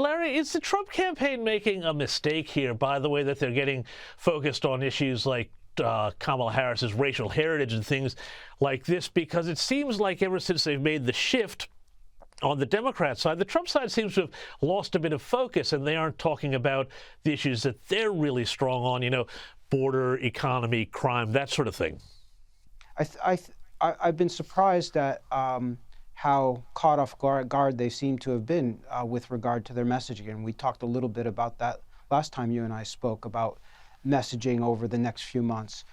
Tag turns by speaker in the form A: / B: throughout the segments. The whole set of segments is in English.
A: Larry, is the Trump campaign making a mistake here, by the way, that they're getting focused on issues like Kamala Harris's racial heritage and things like this? Because it seems like ever since they've made the shift on the Democrat side, the Trump side seems to have lost a bit of focus, and they aren't talking about the issues that they're really strong on, border, economy, crime, that sort of thing.
B: I've been surprised at how caught off guard they seem to have been with regard to their messaging. And we talked a little bit about that last time you and I spoke about messaging over the next few months.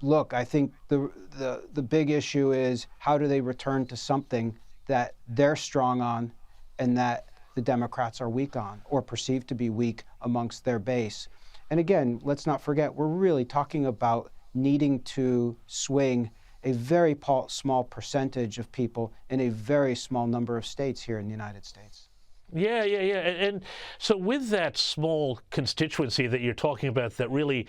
B: Look, I think the big issue is how do they return to something that they're strong on and that the Democrats are weak on or perceived to be weak amongst their base. And again, let's not forget, we're really talking about needing to swing a very small percentage of people in a very small number of states here in the United States.
A: Yeah. And so with that small constituency that you're talking about that really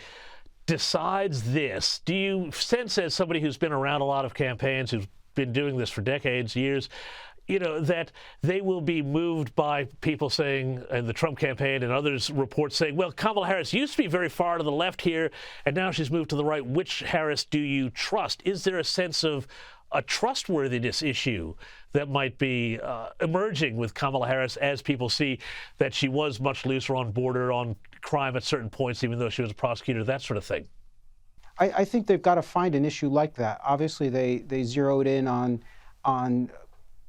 A: decides this, do you sense, as somebody who's been around a lot of campaigns, who's been doing this for decades, years, that they will be moved by people saying, and the Trump campaign and others reports saying, well, Kamala Harris used to be very far to the left here, and now she's moved to the right. Which Harris do you trust? Is there a sense of a trustworthiness issue that might be emerging with Kamala Harris as people see that she was much looser on border, on crime at certain points, even though she was a prosecutor, that sort of thing?
B: I think they've got to find an issue like that. Obviously, they zeroed in on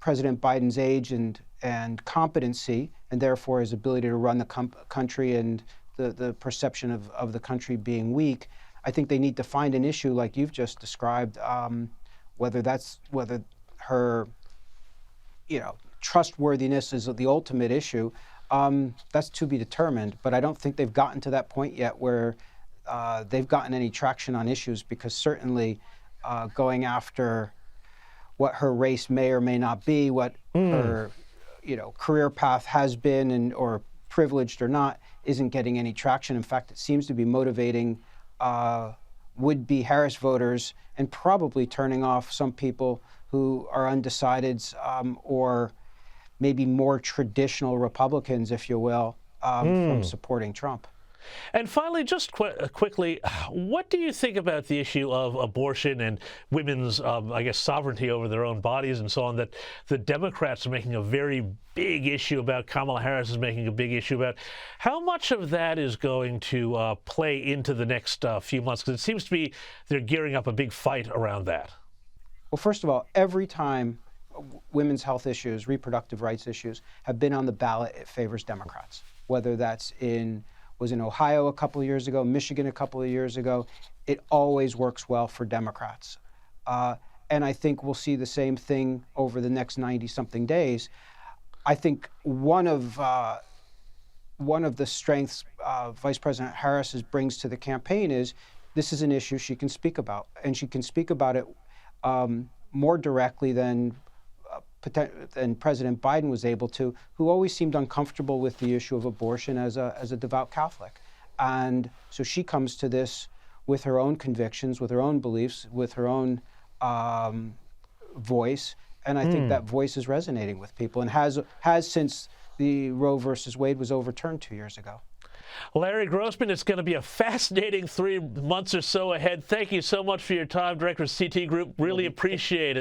B: President Biden's age and competency, and therefore his ability to run the country and the perception of the country being weak. I think they need to find an issue like you've just described, whether her trustworthiness is the ultimate issue. That's to be determined, but I don't think they've gotten to that point yet where they've gotten any traction on issues, because certainly going after what her race may or may not be, what her career path has been, or privileged or not, isn't getting any traction. In fact, it seems to be motivating would-be Harris voters and probably turning off some people who are undecideds or maybe more traditional Republicans, if you will, from supporting Trump.
A: And finally, just quickly, what do you think about the issue of abortion and women's, sovereignty over their own bodies and so on, that the Democrats are making a very big issue about, Kamala Harris is making a big issue about? How much of that is going to play into the next few months? Because it seems to be they're gearing up a big fight around that.
B: Well, first of all, every time women's health issues, reproductive rights issues have been on the ballot, it favors Democrats, whether that's was in Ohio a couple of years ago, Michigan a couple of years ago. It always works well for Democrats. And I think we'll see the same thing over the next 90-something days. I think one of the strengths Vice President Harris brings to the campaign is this is an issue she can speak about, and she can speak about it more directly than President Biden was able to, who always seemed uncomfortable with the issue of abortion as a devout Catholic. And so she comes to this with her own convictions, with her own beliefs, with her own voice. And I think that voice is resonating with people, and has since the Roe versus Wade was overturned 2 years ago.
A: Larry Grossman, it's going to be a fascinating 3 months or so ahead. Thank you so much for your time, Director of CT Group. Really appreciate it.